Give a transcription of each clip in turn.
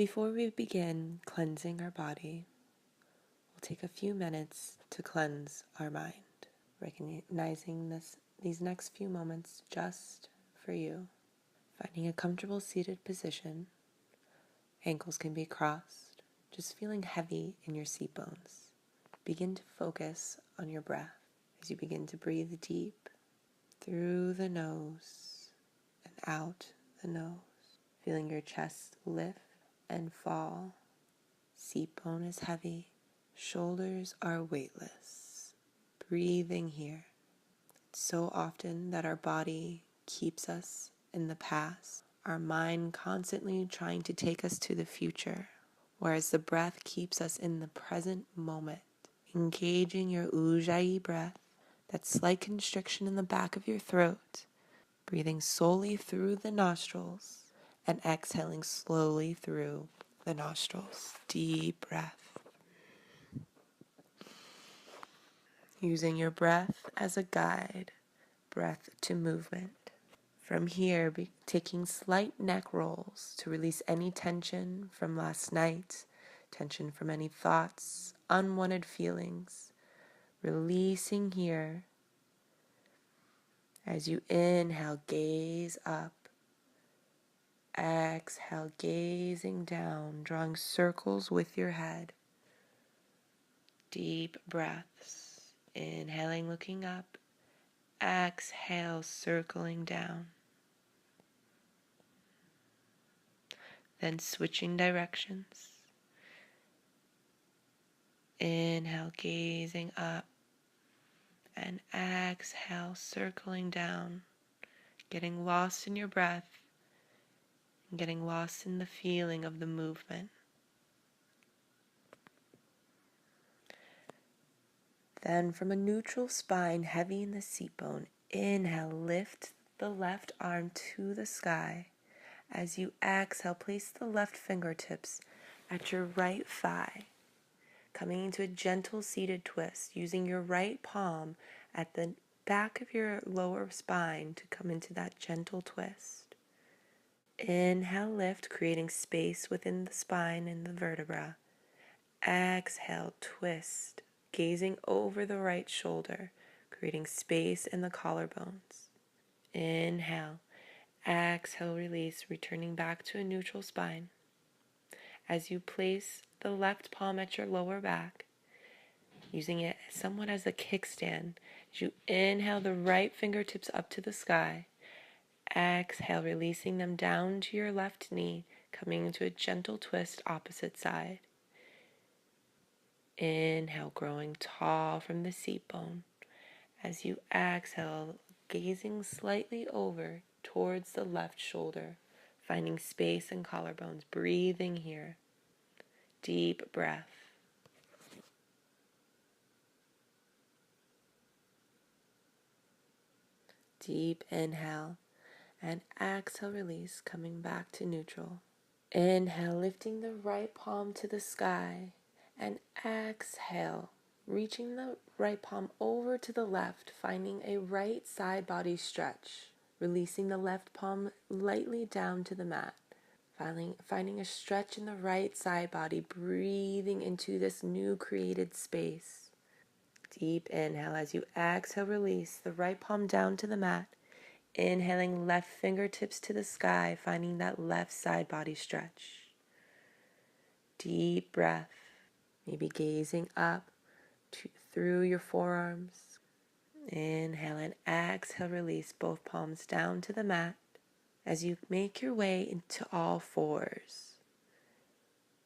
Before we begin cleansing our body, we'll take a few minutes to cleanse our mind, recognizing these next few moments just for you. Finding a comfortable seated position, ankles can be crossed, just feeling heavy in your seat bones. Begin to focus on your breath as you begin to breathe deep through the nose and out the nose, feeling your chest lift and fall. Seat bone is heavy, shoulders are weightless. Breathing here. It's so often that our body keeps us in the past, our mind constantly trying to take us to the future, whereas the breath keeps us in the present moment. Engaging your ujjayi breath, that slight constriction in the back of your throat, breathing solely through the nostrils and exhaling slowly through the nostrils. Deep breath. Using your breath as a guide, breath to movement. From here, taking slight neck rolls to release any tension from last night, tension from any thoughts, unwanted feelings. Releasing here. As you inhale, gaze up. Exhale, gazing down, drawing circles with your head. Deep breaths. Inhaling, looking up. Exhale, circling down. Then switching directions. Inhale, gazing up. And exhale, circling down. Getting lost in your breath. And getting lost in the feeling of the movement. Then from a neutral spine, heavy in the seat bone, inhale, lift the left arm to the sky. As you exhale, place the left fingertips at your right thigh, coming into a gentle seated twist, using your right palm at the back of your lower spine to come into that gentle twist. Inhale, lift, creating space within the spine and the vertebra. Exhale, twist, gazing over the right shoulder, creating space in the collarbones. Inhale, exhale, release, returning back to a neutral spine. As you place the left palm at your lower back, using it somewhat as a kickstand, as you inhale the right fingertips up to the sky, exhale, releasing them down to your left knee, coming into a gentle twist opposite side. Inhale, growing tall from the seat bone. As you exhale, gazing slightly over towards the left shoulder, finding space in collarbones, breathing here. Deep breath. Deep inhale and exhale, release, coming back to neutral. Inhale, lifting the right palm to the sky, and exhale, reaching the right palm over to the left, finding a right side body stretch, releasing the left palm lightly down to the mat, finding a stretch in the right side body, breathing into this new created space. Deep inhale. As you exhale, release the right palm down to the mat. Inhaling, left fingertips to the sky, finding that left side body stretch. Deep breath. Maybe gazing up through your forearms. Inhale and exhale, release both palms down to the mat as you make your way into all fours.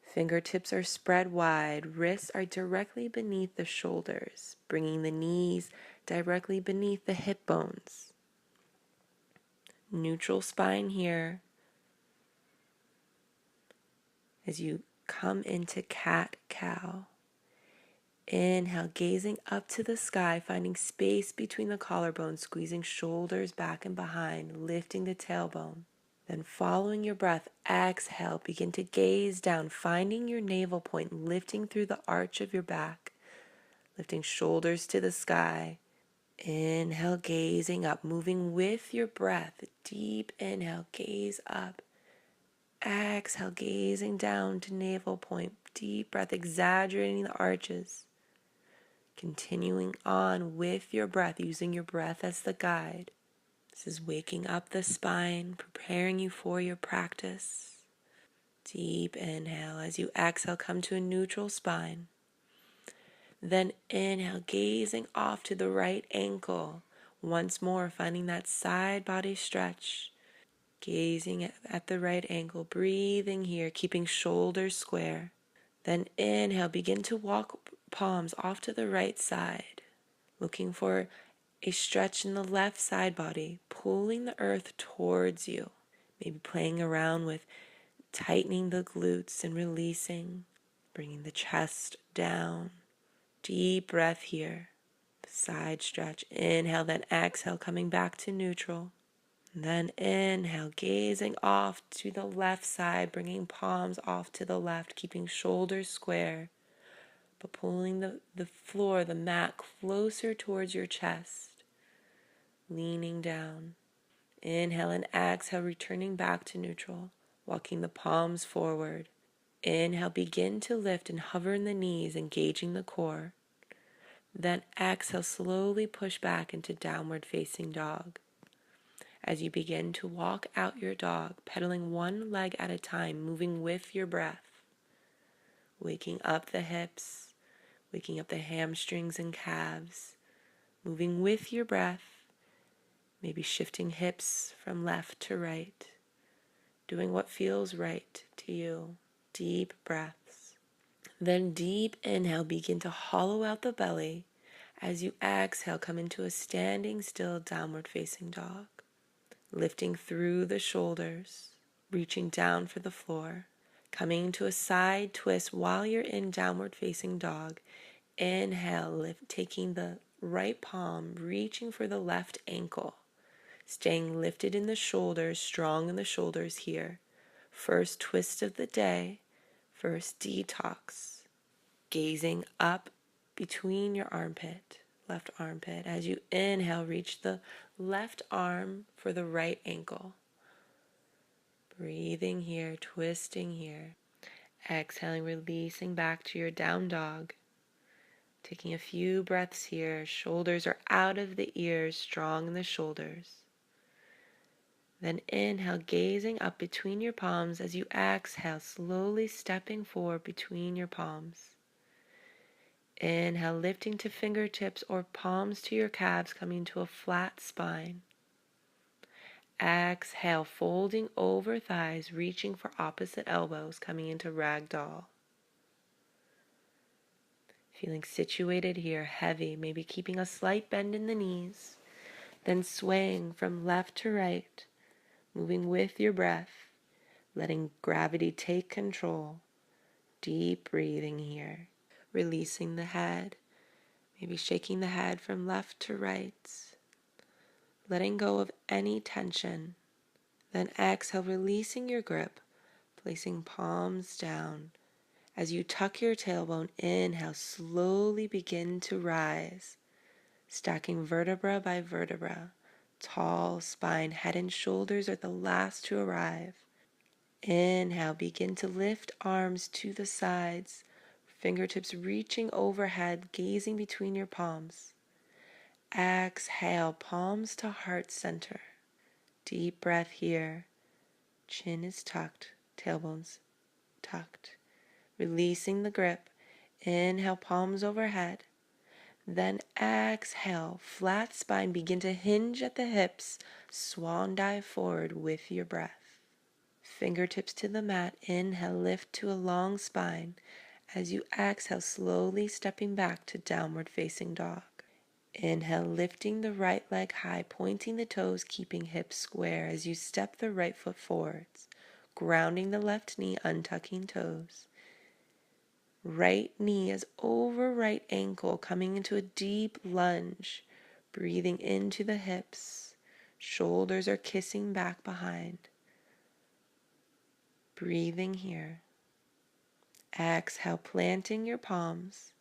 Fingertips are spread wide, wrists are directly beneath the shoulders, bringing the knees directly beneath the hip bones. Neutral spine here. As you come into cat-cow. Inhale, gazing up to the sky, finding space between the collarbones, squeezing shoulders back and behind, lifting the tailbone. Then following your breath, exhale, begin to gaze down, finding your navel point, lifting through the arch of your back, lifting shoulders to the sky. Inhale, gazing up, moving with your breath. Deep inhale, gaze up. exhale, gazing down to navel point. Deep breath, exaggerating the arches. Continuing on with your breath, using your breath as the guide. This is waking up the spine, preparing you for your practice. Deep inhale. As you exhale, come to a neutral spine. Then inhale, gazing off to the right ankle. Once more, finding that side body stretch. Gazing at the right ankle, breathing here, keeping shoulders square. Then inhale, begin to walk palms off to the right side. Looking for a stretch in the left side body, pulling the earth towards you. Maybe playing around with tightening the glutes and releasing, bringing the chest down. Deep breath here. Side stretch. Inhale, then exhale, coming back to neutral. Then inhale, gazing off to the left side, bringing palms off to the left, keeping shoulders square, but pulling the floor, the mat, closer towards your chest, leaning down. Inhale and exhale, returning back to neutral, walking the palms forward. Inhale, begin to lift and hover in the knees, engaging the core. Then exhale, slowly push back into downward facing dog. As you begin to walk out your dog, pedaling one leg at a time, moving with your breath, waking up the hips, waking up the hamstrings and calves, moving with your breath, maybe shifting hips from left to right, doing what feels right to you. Deep breaths. Then deep inhale, begin to hollow out the belly. As you exhale, come into a standing still downward facing dog. Lifting through the shoulders, reaching down for the floor, coming into a side twist while you're in downward facing dog. Inhale, lift, taking the right palm, reaching for the left ankle, staying lifted in the shoulders, strong in the shoulders here. First twist of the day, first detox. Gazing up between your armpit, left armpit. As you inhale, reach the left arm for the right ankle. Breathing here, twisting here. Exhaling, releasing back to your down dog. Taking a few breaths here. Shoulders are out of the ears, strong in the shoulders. Then inhale, gazing up between your palms. As you exhale, slowly stepping forward between your palms. Inhale, lifting to fingertips or palms to your calves, coming to a flat spine. Exhale, folding over thighs, reaching for opposite elbows, coming into ragdoll. Feeling situated here, heavy, maybe keeping a slight bend in the knees. Then swaying from left to right, moving with your breath, letting gravity take control. Deep breathing here. Releasing the head, maybe shaking the head from left to right, letting go of any tension. Then exhale, releasing your grip, placing palms down. As you tuck your tailbone, inhale, slowly begin to rise, stacking vertebra by vertebra. Tall spine, head and shoulders are the last to arrive. Inhale, begin to lift arms to the sides, fingertips reaching overhead, gazing between your palms. Exhale, palms to heart center. Deep breath here. Chin is tucked, tailbones tucked. Releasing the grip. Inhale, palms overhead. Then exhale, flat spine, begin to hinge at the hips, swan dive forward with your breath. Fingertips to the mat. Inhale, lift to a long spine. As you exhale, slowly stepping back to downward facing dog. Inhale, lifting the right leg high, pointing the toes, keeping hips square as you step the right foot forwards, grounding the left knee, untucking toes. Right knee is over right ankle, coming into a deep lunge, breathing into the hips. Shoulders are kissing back behind. Breathing here. Exhale, planting your palms.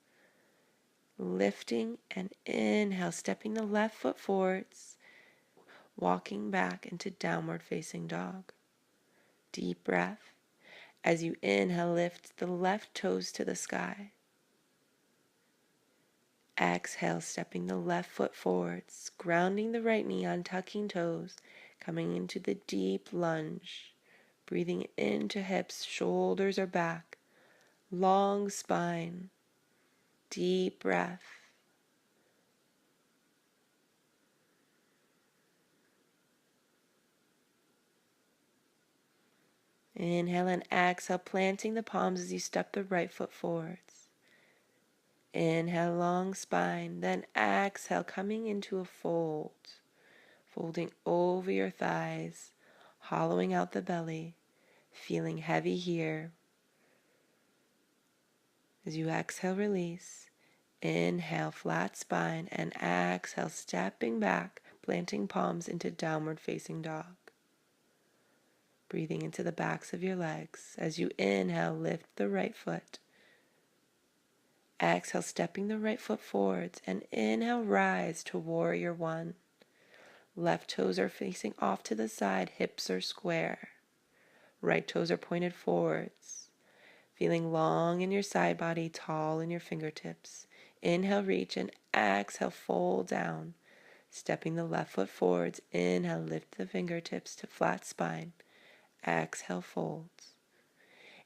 Lifting and inhale, stepping the left foot forwards, walking back into downward facing dog. Deep breath. As you inhale, lift the left toes to the sky. Exhale, stepping the left foot forwards, grounding the right knee on tucking toes, coming into the deep lunge. Breathing into hips, shoulders are back, long spine, deep breath. Inhale and exhale, planting the palms as you step the right foot forwards. Inhale, long spine, then exhale, coming into a fold, folding over your thighs, hollowing out the belly, feeling heavy here. As you exhale, release. Inhale, flat spine, and exhale, stepping back, planting palms into downward facing dog. Breathing into the backs of your legs. As you inhale, lift the right foot. Exhale, stepping the right foot forwards, and inhale, rise to warrior one. Left toes are facing off to the side, hips are square. Right toes are pointed forwards. Feeling long in your side body, tall in your fingertips. Inhale, reach, and exhale, fold down. Stepping the left foot forwards. Inhale, lift the fingertips to flat spine. Exhale, folds.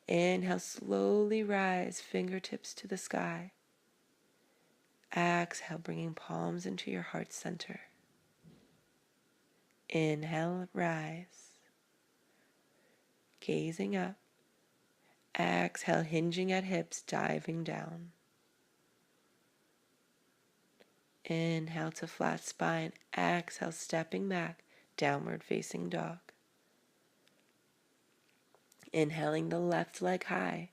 Inhale, slowly rise, fingertips to the sky. Exhale, bringing palms into your heart center. Inhale, rise. Gazing up. Exhale, hinging at hips, diving down. Inhale to flat spine. Exhale, stepping back, downward facing dog. Inhaling the left leg high.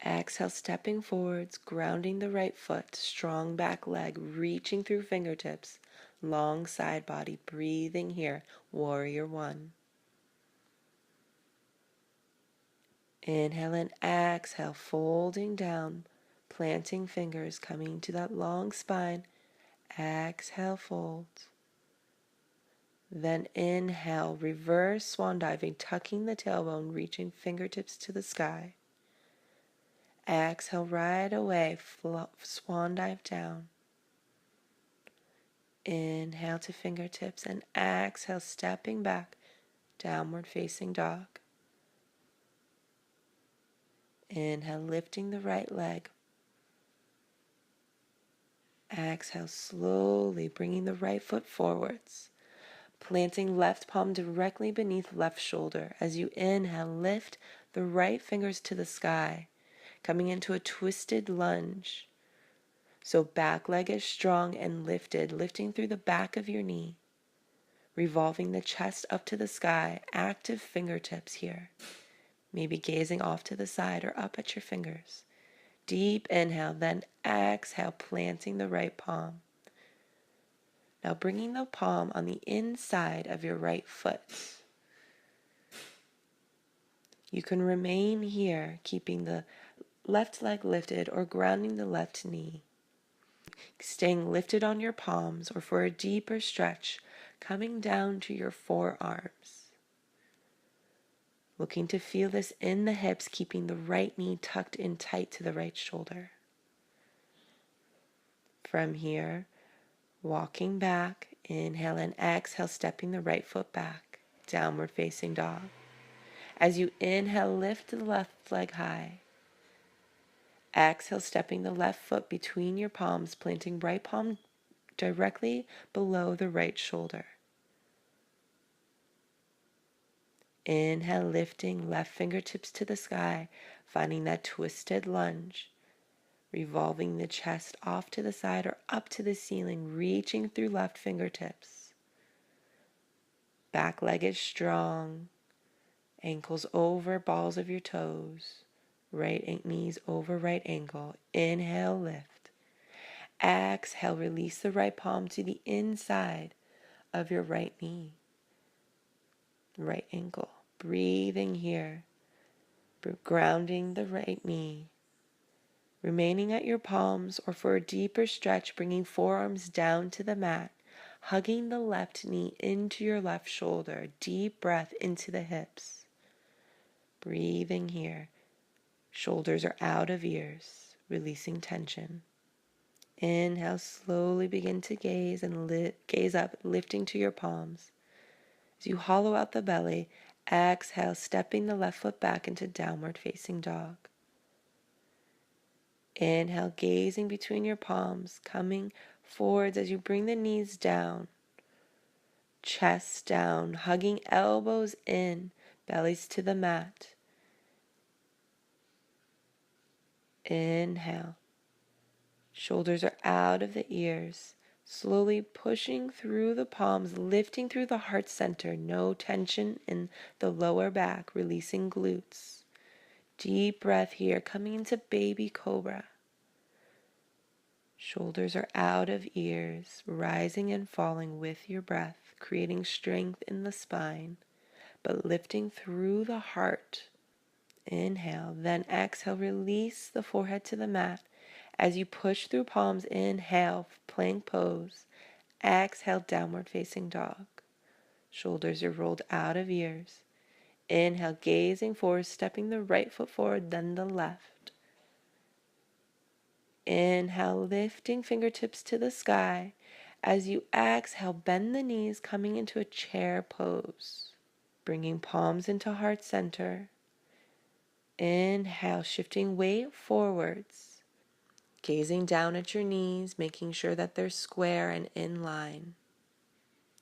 Exhale, stepping forwards, grounding the right foot, strong back leg, reaching through fingertips, long side body, breathing here, warrior one. Inhale and exhale, folding down, planting fingers, coming to that long spine. Exhale, fold. Then inhale, reverse swan diving, tucking the tailbone, reaching fingertips to the sky. Exhale, right away, swan dive down. Inhale to fingertips and exhale, stepping back, downward facing dog. Inhale, lifting the right leg. Exhale, slowly bringing the right foot forwards. Planting left palm directly beneath left shoulder. As you inhale, lift the right fingers to the sky, coming into a twisted lunge. So back leg is strong and lifted, lifting through the back of your knee, revolving the chest up to the sky, active fingertips here. Maybe gazing off to the side or up at your fingers. Deep inhale, then exhale, planting the right palm. Now bringing the palm on the inside of your right foot. You can remain here, keeping the left leg lifted or grounding the left knee. Staying lifted on your palms, or for a deeper stretch, coming down to your forearms. Looking to feel this in the hips, keeping the right knee tucked in tight to the right shoulder. From here, walking back, inhale and exhale, stepping the right foot back, downward facing dog. As you inhale, lift the left leg high. Exhale, stepping the left foot between your palms, planting right palm directly below the right shoulder. Inhale, lifting left fingertips to the sky, finding that twisted lunge. Revolving the chest off to the side or up to the ceiling, reaching through left fingertips. Back leg is strong. Ankles over balls of your toes. Right knees over right ankle. Inhale, lift. Exhale, release the right palm to the inside of your right knee. Right ankle. Breathing here. Grounding the right knee. Remaining at your palms, or for a deeper stretch, bringing forearms down to the mat, hugging the left knee into your left shoulder. Deep breath into the hips. breathing here. Shoulders are out of ears, releasing tension. Inhale, slowly begin to gaze and gaze up, lifting to your palms. As you hollow out the belly, exhale, stepping the left foot back into downward facing dog. Inhale, gazing between your palms, coming forwards as you bring the knees down. Chest down, hugging elbows in, bellies to the mat. Inhale. Shoulders are out of the ears. Slowly pushing through the palms, lifting through the heart center. No tension in the lower back, releasing glutes. Deep breath here, coming into baby cobra. Shoulders are out of ears, rising and falling with your breath, creating strength in the spine, but lifting through the heart. Inhale, then exhale, release the forehead to the mat. As you push through palms, inhale, plank pose. Exhale, downward facing dog. Shoulders are rolled out of ears. Inhale, gazing forward, stepping the right foot forward, then the left. Inhale, lifting fingertips to the sky. As you exhale, bend the knees, coming into a chair pose. Bringing palms into heart center. Inhale, shifting weight forwards. Gazing down at your knees, making sure that they're square and in line.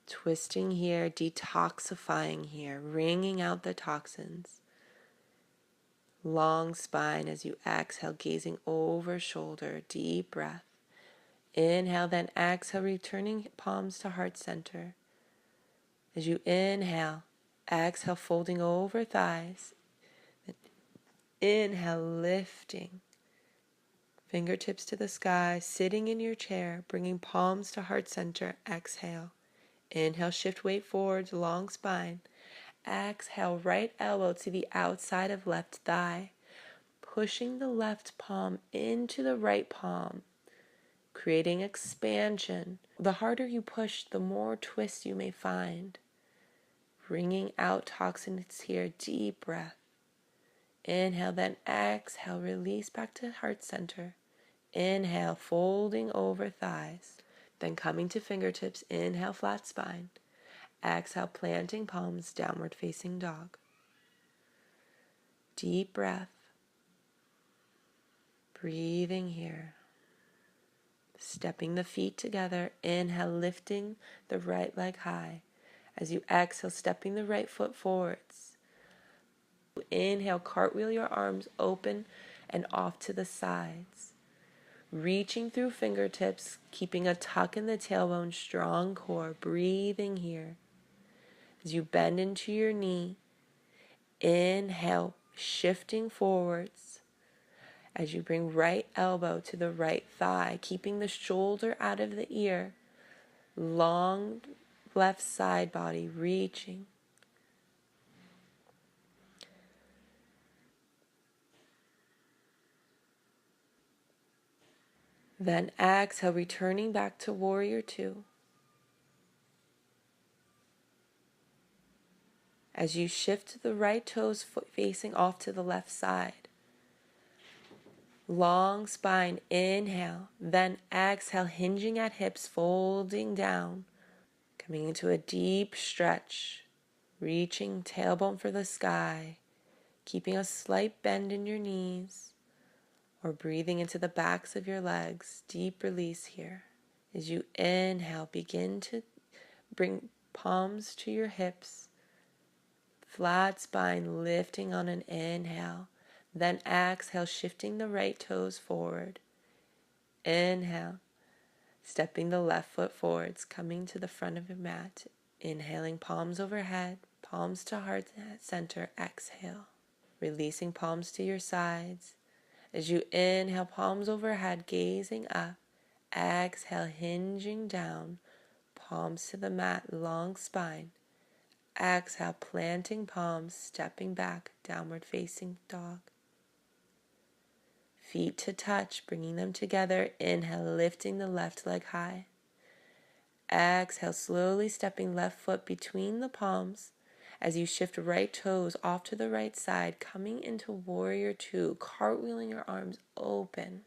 Twisting here, detoxifying here, wringing out the toxins. Long spine as you exhale, gazing over shoulder, deep breath. Inhale, then exhale, returning palms to heart center. As you inhale, exhale, folding over thighs. Inhale, lifting. Fingertips to the sky, sitting in your chair, bringing palms to heart center. Exhale. Inhale, shift weight forwards, long spine. Exhale, right elbow to the outside of left thigh. Pushing the left palm into the right palm, creating expansion. The harder you push, the more twist you may find. Wringing out toxins here, deep breath. Inhale, then exhale, release back to heart center. Inhale, folding over thighs. Then coming to fingertips, inhale, flat spine. Exhale, planting palms, downward facing dog. Deep breath. Breathing here. Stepping the feet together. Inhale, lifting the right leg high. As you exhale, stepping the right foot forwards. Inhale, cartwheel your arms open and off to the sides. Reaching through fingertips, keeping a tuck in the tailbone, strong core, breathing here. As you bend into your knee, inhale, shifting forwards. As you bring right elbow to the right thigh, keeping the shoulder out of the ear, long left side body, reaching. Then exhale, returning back to warrior two. As you shift the right toes facing off to the left side. Long spine, inhale, then exhale, hinging at hips, folding down. Coming into a deep stretch, reaching tailbone for the sky, keeping a slight bend in your knees, or breathing into the backs of your legs. Deep release here. As you inhale, begin to bring palms to your hips, flat spine lifting on an inhale. Then exhale, shifting the right toes forward. Inhale, stepping the left foot forwards, coming to the front of your mat. Inhaling, palms overhead, palms to heart center. Exhale, releasing palms to your sides. As you inhale, palms overhead, gazing up. Exhale, hinging down, palms to the mat, long spine. Exhale, planting palms, stepping back, downward facing dog. Feet to touch, bringing them together. Inhale, lifting the left leg high. Exhale, slowly stepping left foot between the palms As you shift right toes off to the right side, coming into warrior two, cartwheeling your arms open,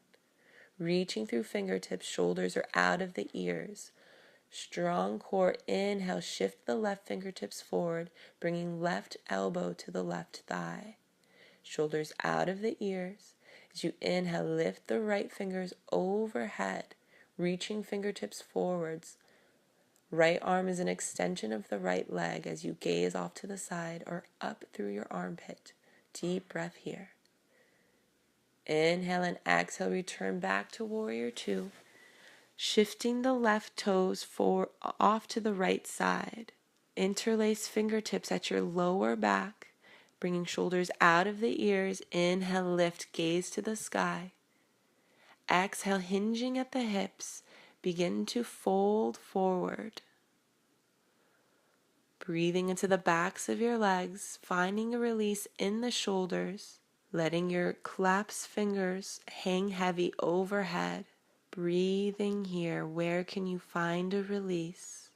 reaching through fingertips, shoulders are out of the ears. Strong core, inhale, shift the left fingertips forward, bringing left elbow to the left thigh. Shoulders out of the ears. As you inhale, lift the right fingers overhead, reaching fingertips forwards. Right arm is an extension of the right leg as you gaze off to the side or up through your armpit. Deep breath here. Inhale and exhale, return back to warrior two. Shifting the left toes off to the right side. Interlace fingertips at your lower back, bringing shoulders out of the ears. Inhale, lift, gaze to the sky. Exhale, hinging at the hips, begin to fold forward. Breathing into the backs of your legs, finding a release in the shoulders, letting your clasped fingers hang heavy overhead. Breathing here, where can you find a release?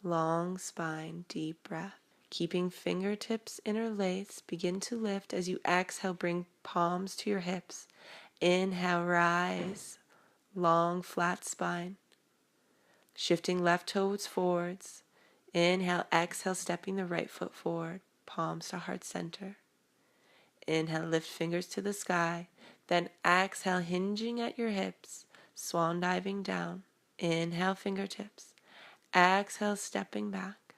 Long spine, deep breath. Keeping fingertips interlaced, begin to lift as you exhale, bring palms to your hips. Inhale, rise, long flat spine. Shifting left toes forwards. Inhale, exhale, stepping the right foot forward, palms to heart center. Inhale, lift fingers to the sky. Then exhale, hinging at your hips, swan diving down. Inhale, fingertips. Exhale, stepping back.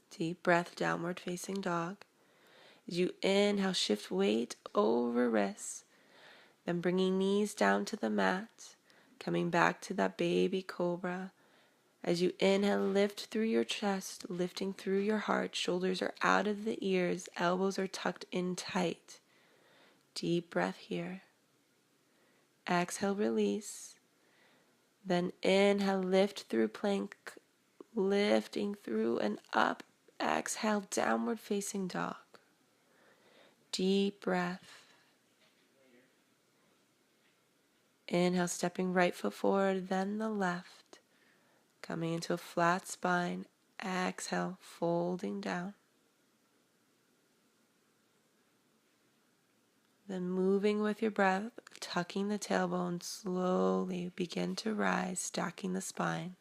Deep breath, downward facing dog. As you inhale, shift weight over wrists. Then bringing knees down to the mat. Coming back to that baby cobra. As you inhale, lift through your chest, lifting through your heart. Shoulders are out of the ears. Elbows are tucked in tight. Deep breath here. Exhale, release. Then inhale, lift through plank, lifting through and up. Exhale, downward facing dog. Deep breath. Inhale, stepping right foot forward, then the left. Coming into a flat spine. Exhale, folding down. Then moving with your breath, tucking the tailbone, slowly begin to rise, stacking the spine.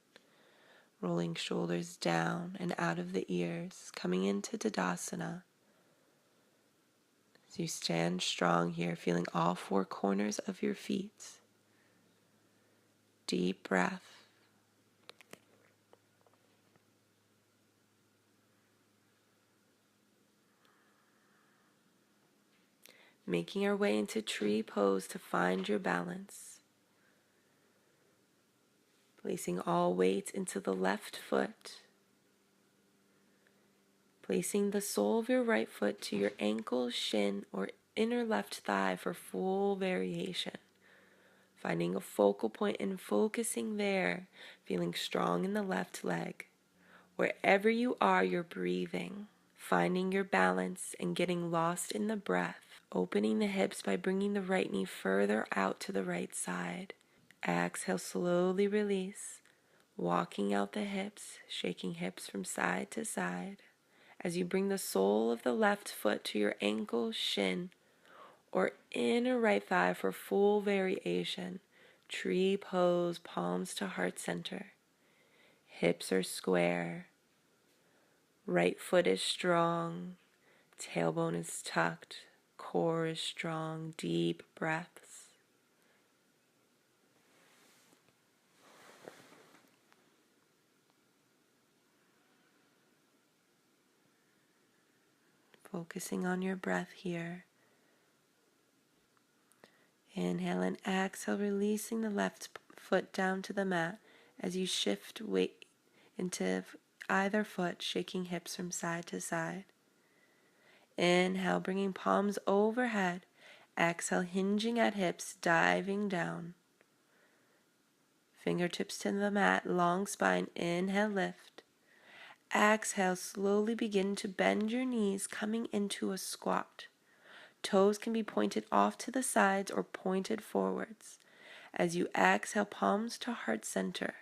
Rolling shoulders down and out of the ears, coming into Tadasana. As you stand strong here, feeling all four corners of your feet. Deep breath. Making our way into tree pose to find your balance. Placing all weight into the left foot. Placing the sole of your right foot to your ankle, shin, or inner left thigh for full variation. Finding a focal point and focusing there, feeling strong in the left leg. Wherever you are, you're breathing, finding your balance and getting lost in the breath. Opening the hips by bringing the right knee further out to the right side. Exhale, slowly release, walking out the hips, shaking hips from side to side. As you bring the sole of the left foot to your ankle, shin, or inner right thigh for full variation. Tree pose, palms to heart center. Hips are square. Right foot is strong. Tailbone is tucked. Core is strong. Deep breaths. Focusing on your breath here. Inhale and exhale, releasing the left foot down to the mat as you shift weight into either foot, shaking hips from side to side. Inhale, bringing palms overhead. Exhale, hinging at hips, diving down. Fingertips to the mat, long spine. Inhale, lift. Exhale, slowly begin to bend your knees, coming into a squat. Toes can be pointed off to the sides or pointed forwards. As you exhale, palms to heart center.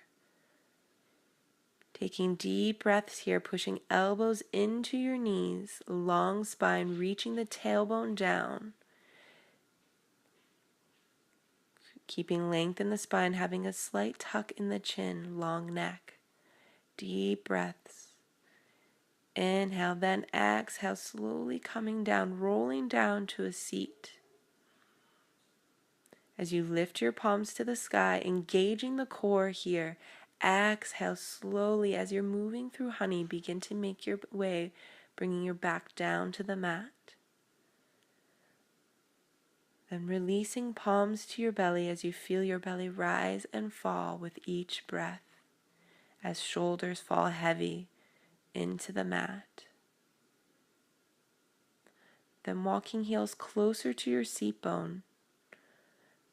Taking deep breaths here, pushing elbows into your knees, long spine, reaching the tailbone down. Keeping length in the spine, having a slight tuck in the chin, long neck. Deep breaths. Inhale, then exhale, slowly coming down, rolling down to a seat. As you lift your palms to the sky, engaging the core here, exhale slowly as you're moving through honey. Begin to make your way, bringing your back down to the mat. Then releasing palms to your belly as you feel your belly rise and fall with each breath, as shoulders fall heavy into the mat. Then walking heels closer to your seat bone,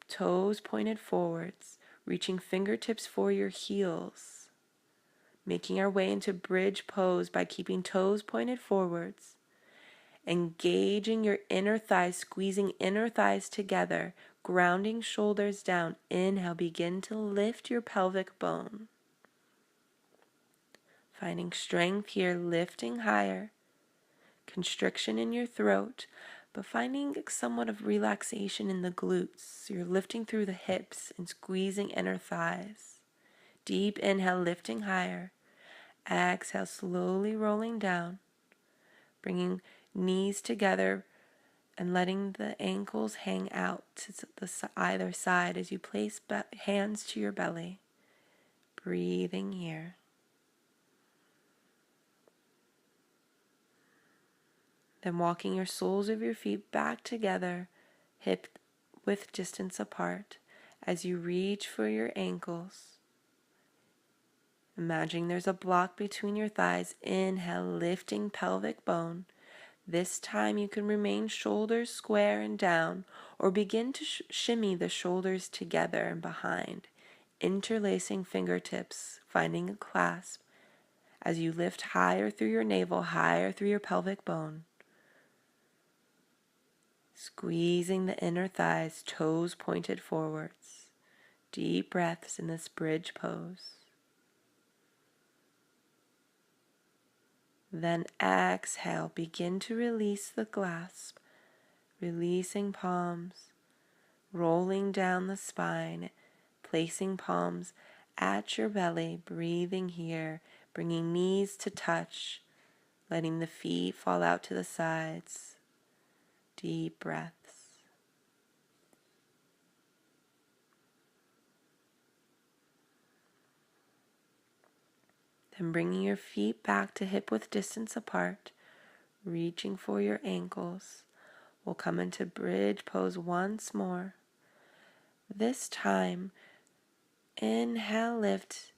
toes pointed forwards, reaching fingertips for your heels. Making our way into bridge pose by keeping toes pointed forwards. Engaging your inner thighs, squeezing inner thighs together, grounding shoulders down. Inhale, begin to lift your pelvic bone. Finding strength here, lifting higher. Constriction in your throat, but finding somewhat of relaxation in the glutes. You're lifting through the hips and squeezing inner thighs. Deep inhale, lifting higher. Exhale, slowly rolling down. Bringing knees together and letting the ankles hang out to either side as you place hands to your belly. Breathing here. Then walking your soles of your feet back together, hip width distance apart, as you reach for your ankles. Imagining there's a block between your thighs. Inhale, lifting pelvic bone. This time you can remain shoulders square and down, or begin to shimmy the shoulders together and behind, interlacing fingertips, finding a clasp as you lift higher through your navel, higher through your pelvic bone. Squeezing the inner thighs, toes pointed forwards. Deep breaths in this bridge pose. Then exhale, begin to release the clasp, releasing palms, rolling down the spine, placing palms at your belly, breathing here, bringing knees to touch, letting the feet fall out to the sides. Deep breaths. Then bringing your feet back to hip width distance apart, reaching for your ankles. We'll come into bridge pose once more. This time, inhale, lift.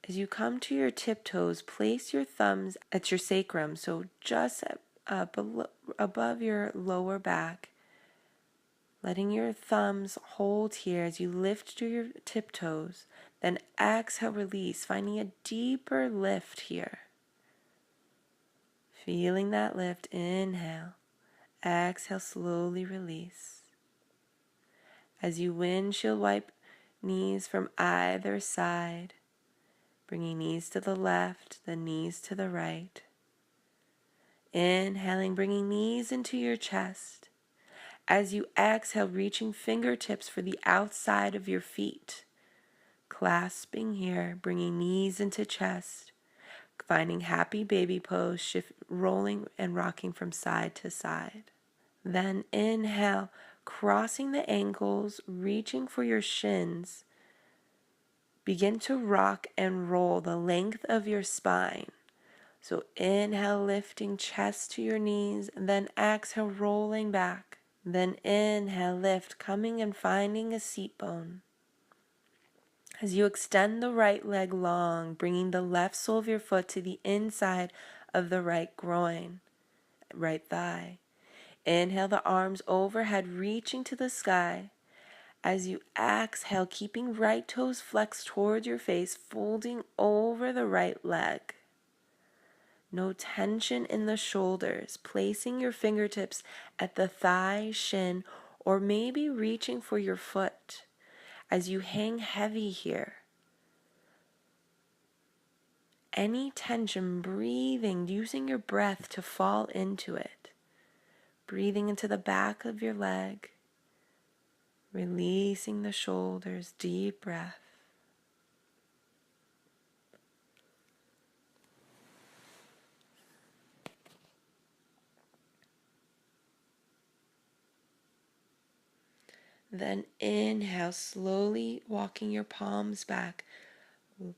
As you come to your tiptoes, place your thumbs at your sacrum, so just above your lower back. Letting your thumbs hold here as you lift to your tiptoes. Then exhale, release, finding a deeper lift here. Feeling that lift, inhale. Exhale, slowly release. As you windshield wipe knees from either side, bringing knees to the left, then knees to the right. Inhaling, bringing knees into your chest. As you exhale, reaching fingertips for the outside of your feet. Clasping here, bringing knees into chest. Finding happy baby pose, rolling and rocking from side to side. Then inhale, crossing the ankles, reaching for your shins. Begin to rock and roll the length of your spine. So inhale, lifting chest to your knees, then exhale, rolling back. Then inhale, lift, coming and finding a seat bone. As you extend the right leg long, bringing the left sole of your foot to the inside of the right groin, right thigh. Inhale the arms overhead, reaching to the sky. As you exhale, keeping right toes flexed towards your face, folding over the right leg. No tension in the shoulders, placing your fingertips at the thigh, shin, or maybe reaching for your foot as you hang heavy here. any tension, breathing, using your breath to fall into it. Breathing into the back of your leg, releasing the shoulders, deep breath. Then inhale, slowly walking your palms back.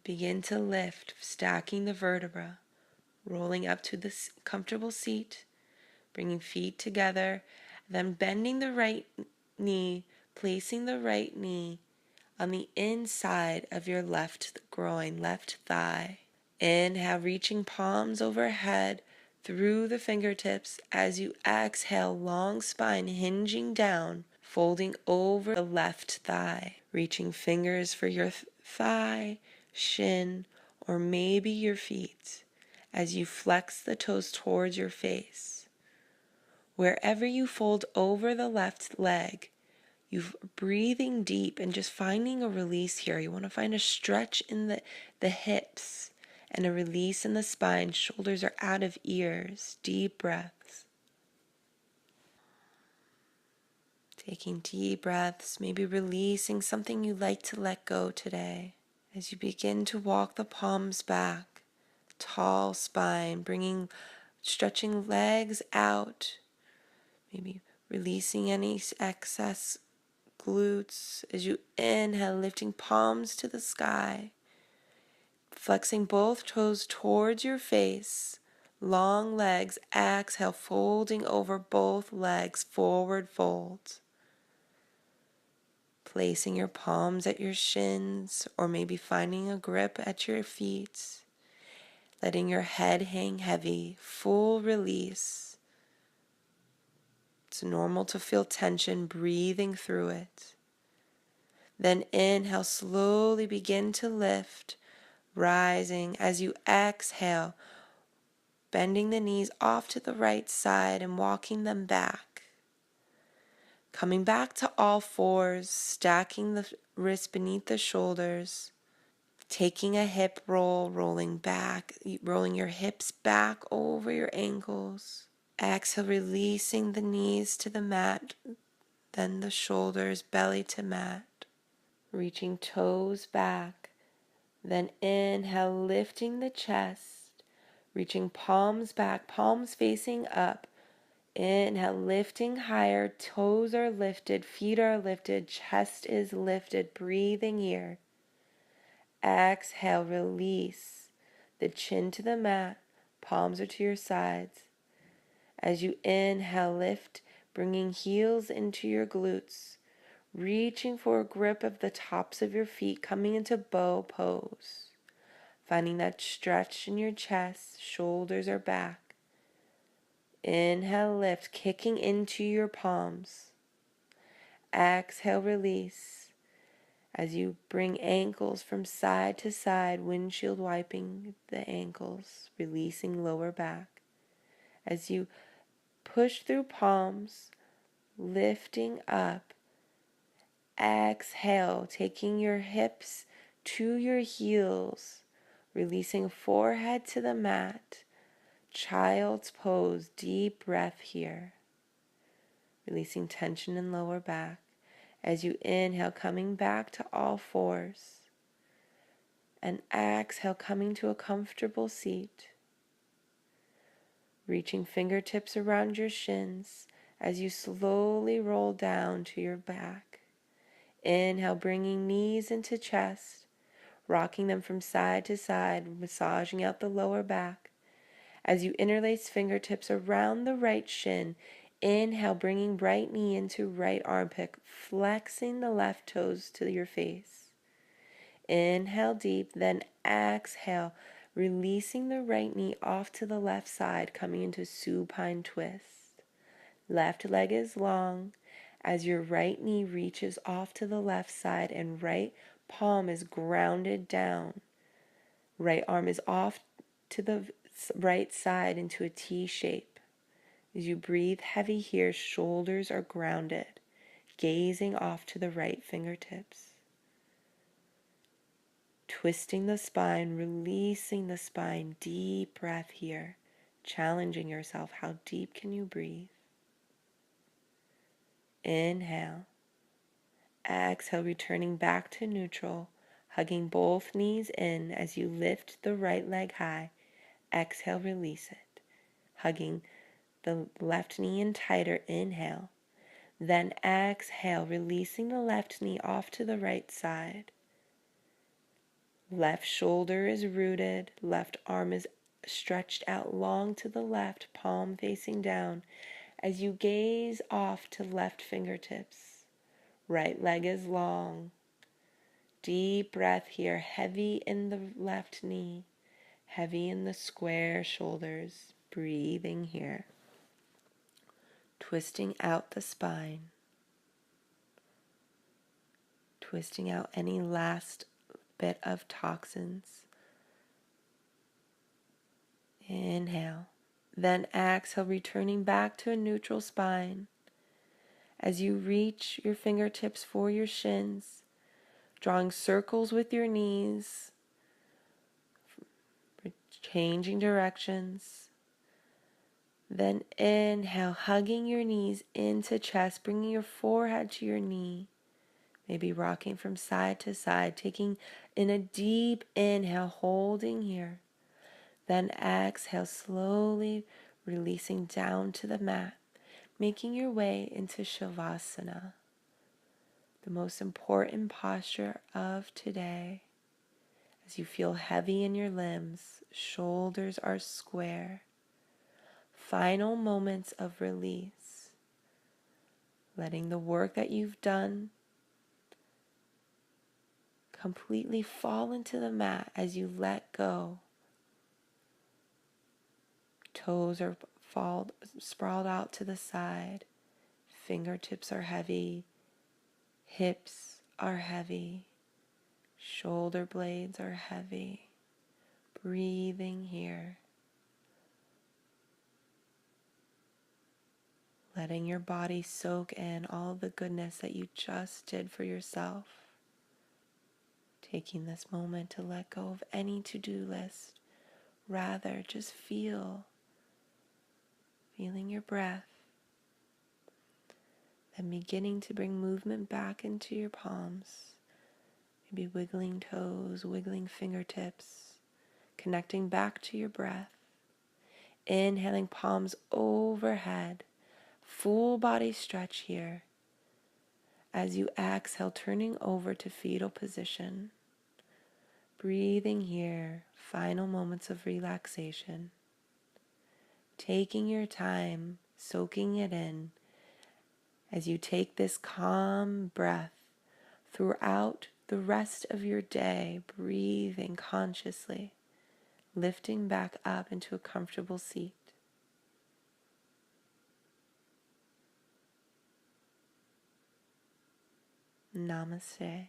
Begin to lift, stacking the vertebra, rolling up to the comfortable seat, bringing feet together, then bending the right knee, placing the right knee on the inside of your left groin, left thigh. Inhale, reaching palms overhead through the fingertips. As you exhale, long spine hinging down, folding over the left thigh. Reaching fingers for your thigh, shin, or maybe your feet as you flex the toes towards your face. Wherever you fold over the left leg, you're breathing deep and just finding a release here. You want to find a stretch in the hips and a release in the spine. Shoulders are out of ears. Deep breaths. Taking deep breaths, maybe releasing something you like to let go today. As you begin to walk the palms back, tall spine, stretching legs out, maybe releasing any excess glutes. As you inhale, lifting palms to the sky, flexing both toes towards your face, long legs. Exhale, folding over both legs, forward fold. Placing your palms at your shins, or maybe finding a grip at your feet. Letting your head hang heavy, full release. It's normal to feel tension, breathing through it. Then inhale, slowly begin to lift, rising. As you exhale, bending the knees off to the right side and walking them back. Coming back to all fours, stacking the wrists beneath the shoulders. Taking a hip roll, rolling back, rolling your hips back over your ankles. Exhale, releasing the knees to the mat, then the shoulders, belly to mat. Reaching toes back. Then inhale, lifting the chest, reaching palms back, palms facing up. Inhale, lifting higher, toes are lifted, feet are lifted, chest is lifted, breathing here. Exhale, release the chin to the mat, palms are to your sides. As you inhale, lift, bringing heels into your glutes, reaching for a grip of the tops of your feet, coming into bow pose. Finding that stretch in your chest, shoulders are back. Inhale, lift, kicking into your palms. Exhale, release. As you bring ankles from side to side, windshield wiping the ankles, releasing lower back. As you push through palms, lifting up. Exhale, taking your hips to your heels, releasing forehead to the mat. Child's pose, deep breath here. Releasing tension in lower back. As you inhale, coming back to all fours. And exhale, coming to a comfortable seat. Reaching fingertips around your shins as you slowly roll down to your back. Inhale, bringing knees into chest, rocking them from side to side, massaging out the lower back. As you interlace fingertips around the right shin, inhale, bringing right knee into right armpit, flexing the left toes to your face. Inhale deep, then exhale, releasing the right knee off to the left side, coming into supine twist. Left leg is long as your right knee reaches off to the left side and right palm is grounded down. Right arm is off to the right side into a T shape. As you breathe heavy here, shoulders are grounded, gazing off to the right fingertips. Twisting the spine, releasing the spine. Deep breath here. Challenging yourself. How deep can you breathe? Inhale. Exhale, returning back to neutral. Hugging both knees in as you lift the right leg high. Exhale, release it. Hugging the left knee in tighter. Inhale. Then exhale, releasing the left knee off to the right side. Left shoulder is rooted. Left arm is stretched out long to the left, palm facing down as you gaze off to left fingertips. Right leg is long. Deep breath here, heavy in the left knee, heavy in the square shoulders. Breathing here. Twisting out the spine. Twisting out any last bit of toxins. Inhale. Then exhale, returning back to a neutral spine. As you reach your fingertips for your shins, drawing circles with your knees, changing directions. Then inhale, hugging your knees into chest, bringing your forehead to your knee. Maybe rocking from side to side, taking in a deep inhale, holding here. Then exhale, slowly releasing down to the mat, making your way into Shavasana, the most important posture of today. As you feel heavy in your limbs, shoulders are square. Final moments of release, letting the work that you've done completely fall into the mat as you let go. Toes are sprawled out to the side. Fingertips are heavy. Hips are heavy. Shoulder blades are heavy. Breathing here. Letting your body soak in all the goodness that you just did for yourself. Taking this moment to let go of any to-do list. Rather, just feeling your breath. Then beginning to bring movement back into your palms. Maybe wiggling toes, wiggling fingertips. Connecting back to your breath. Inhaling, palms overhead. Full body stretch here. As you exhale, turning over to fetal position. Breathing here. Final moments of relaxation. Taking your time, soaking it in. As you take this calm breath throughout the rest of your day, breathing consciously, lifting back up into a comfortable seat. Namaste.